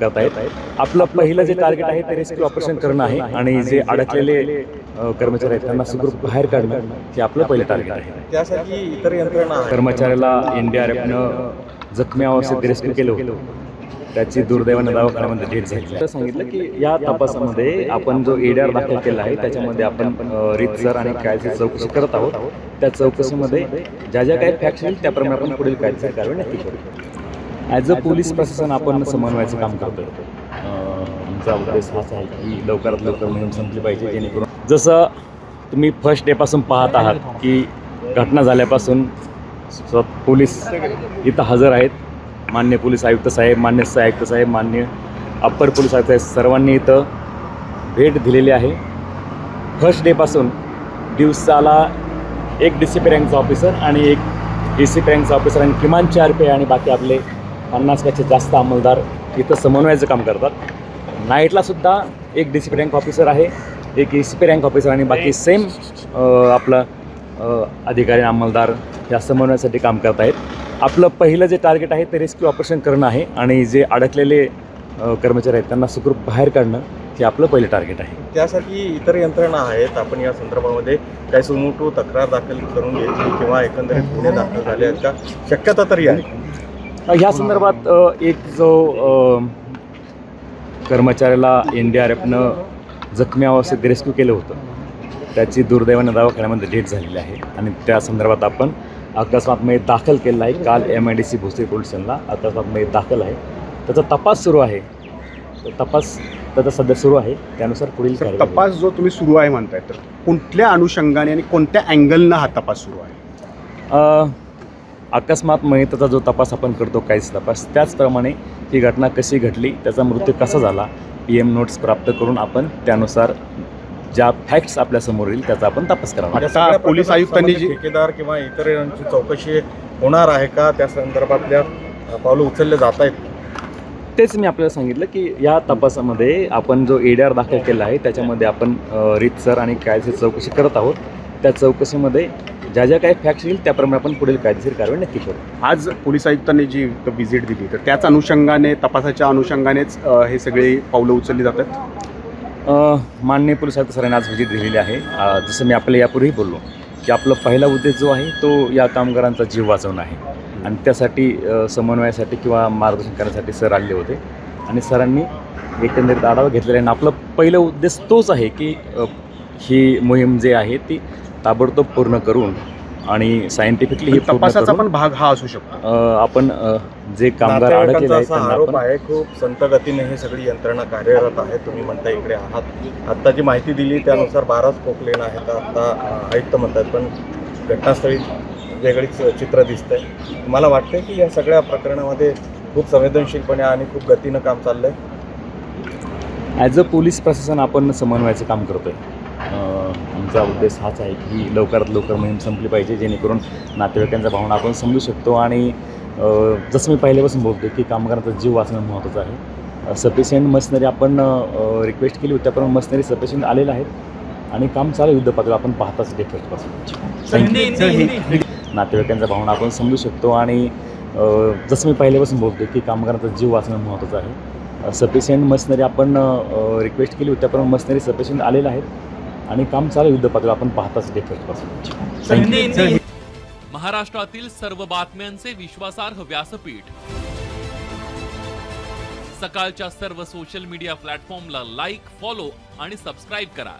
करतायत. आपलं पहिलं जे टार्गेट आहे ते रेस्क्यू ऑपरेशन करणं आहे आणि जे अडकलेले कर्मचारी आहेत त्यांना सुखरूप बाहेर काढणं हे आपलं पहिलं टार्गेट आहे. त्यासाठी इतर यंत्रणा कर्मचाऱ्याला एनडीआरएफनं जखमी अवस्थेत रेस्क्यू केलं होतं. त्याची दुर्दैवानं दवाखान्यामध्ये डेथ झाली. सांगितलं की या तपासामध्ये आपण जो एडीआर दाखल केला आहे त्याच्यामध्ये आपण रीतसर आणि कायदेशीर चौकशी करत आहोत. त्या चौकशीमध्ये ज्या ज्या काही फॅक्ट्स आहेत त्याप्रमाणे आपण पुढील कायदेशीर कारवाई नक्की करू. ॲज अ पोलीस प्रशासन आपण समन्वयाचं काम करतो. आमचा उद्देश हाच आहे की लवकरात लवकर मोहीम संपली पाहिजे, जेणेकरून जसं तुम्ही फर्स्ट डेपासून पाहत आहात की घटना झाल्यापासून पोलीस इथं हजर आहेत. मान्य पोलीस आयुक्त साहेब, मान्य आयुक्त साहेब, मान्य अप्पर पोलीस आयुक्त साहेब सर्वांनी इथं भेट दिलेली आहे. फर्स्ट डेपासून दिवसाला एक DCP रँकचा ऑफिसर आणि एक ACP रँकचा ऑफिसर आणि किमान 4 PI आणि बाकी आपले 50पेक्षा जास्त अंमलदार इथं समन्वयाचं काम करतात. नाईटलासुद्धा एक DCP रँक ऑफिसर आहे, एक ACP रँक ऑफिसर आणि बाकी सेम आपलं अधिकारी अंमलदार या समन्वयासाठी काम करत आहेत. आपलं पहिलं जे टार्गेट आहे ते रेस्क्यू ऑपरेशन करणं आहे आणि जे अडकलेले कर्मचारी आहेत त्यांना सुखरूप बाहेर काढणं हे आपलं पहिलं टार्गेट आहे. त्यासाठी इतर यंत्रणा आहेत. आपण या संदर्भामध्ये काही सुमोटो तक्रार दाखल करून घेतली किंवा एकंदरीत गुन्हे दाखल झाले आहेत का, शक्यता तरी आहे? ह्या संदर्भात एक जो कर्मचाऱ्याला एनडीआरएफनं जखमी अवस्थेत रेस्क्यू केलं होतं त्याची दुर्दैवानं दवाखान्यामध्ये डेथ झालेली आहे आणि त्या संदर्भात आपण अकस्मातमध्ये दाखल केलेला आहे. काल MIDC भोसरी पोलीस स्टेशनला अकस्मातमध्ये दाखल आहे. त्याचा तपास सुरू आहे. तपास त्याचा सध्या सुरू आहे. त्यानुसार पुढील तपास जो तुम्ही सुरू आहे म्हणताय, तर कुठल्या अनुषंगाने आणि कोणत्या अँगलनं हा तपास सुरू आहे? अकस्मात मयताचा जो तपास आपण करतो काहीच तपास, त्याचप्रमाणे ही घटना कशी घडली, त्याचा मृत्यू कसा झाला, PM नोट्स प्राप्त करून आपण त्यानुसार ज्या फॅक्ट्स आपल्यासमोर येईल त्याचा आपण तपास करावा. आता पोलीस आयुक्तांनी जी ठेकेदार किंवा इतरांची चौकशी होणार आहे का, त्या संदर्भातल्या पावलं उचलले जात आहेत? तेच मी आपल्याला सांगितलं की या तपासामध्ये आपण जो एडीआर दाखल केला आहे त्याच्यामध्ये आपण रीतसर आणि कायदेशीर चौकशी करत आहोत. त्या चौकशीमध्ये ज्या ज्या काही फॅक्ट्स येईल त्याप्रमाणे आपण पुढील कायदेशीर कारवाई नक्की करू. आज पोलीस आयुक्तांनी जी व्हिजिट दिली, तर त्याच अनुषंगाने, तपासाच्या अनुषंगानेच हे सगळे पावलं उचलली जातात. माननीय पोलीस आयुक्त सरांनी आज व्हिजिट दिलेली आहे. जसं मी आपल्या यापूर्वी बोललो की आपला पहिला उद्देश जो आहे तो या कामगारांचा जीव वाचवणं आहे आणि त्यासाठी समन्वयासाठी किंवा मार्गदर्शन करण्यासाठी सर आले होते आणि सरांनी एकंदरीत आढावा घेतलेला आहे. आणि आपला पहिला उद्देश तोच आहे की ही मोहीम जी आहे ती ताबडतोब पूर्ण करून आणि सायंटिफिकली ही तपासाचा पण भाग हा असू शकतो. आपण जे कामगार अडकलेले आहेत त्यांना आरोप आहे खूप संत गतीने हे सगळी यंत्रणा कार्यरत आहे. तुम्ही म्हणता इकडे आहात, आत्ता जी माहिती दिली त्यानुसार 12च पोकलेन आहेत आता आयुक्त म्हणतात, पण घटनास्थळी वेगळीच चित्र दिसतंय. मला वाटतं की या सगळ्या प्रकरणामध्ये खूप संवेदनशीलपणे आणि खूप गतीनं काम चाललंय. ॲज अ पोलीस प्रशासन आपण समन्वयाचं काम करतोय. आमचा उद्देश हाच आहे की लवकरात लवकर मोहीम संपली पाहिजे, जेणेकरून नातेवाईकांच्या भावना आपण समजू शकतो. आणि जसं मी पहिल्यापासून बोलतो की कामगारांचा जीव वाचणं महत्त्वाचं आहे. सफिशियंट मशिनरी आपण रिक्वेस्ट केली होती, त्याप्रमाणे मशिनरी सफिशियंट आलेलं आहेत आणि काम चालू युद्ध पातळीवर आपण पाहताच देखील नातेवाईकांच्या भावना आपण समजू शकतो. आणि जसं मी पहिल्यापासून बोलतो की कामगारांचा जीव वाचणं महत्त्वाचं आहे. सफिशियंट मशिनरी आपण रिक्वेस्ट केली होती, त्याप्रमाणे मशिनरी सफिशियंट आलेलं आहेत आणि काम चालू युद्ध पातळीवर आपण पाहताच देखील. महाराष्ट्रातील सर्व बातम्यांचे विश्वासार्ह व्यासपीठ, सकाळच्या सर्व सोशल मीडिया प्लॅटफॉर्मला लाईक, फॉलो आणि सबस्क्राईब करा.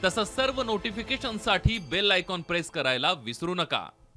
तसंच सर्व नोटिफिकेशनसाठी बेल आयकॉन प्रेस करायला विसरू नका.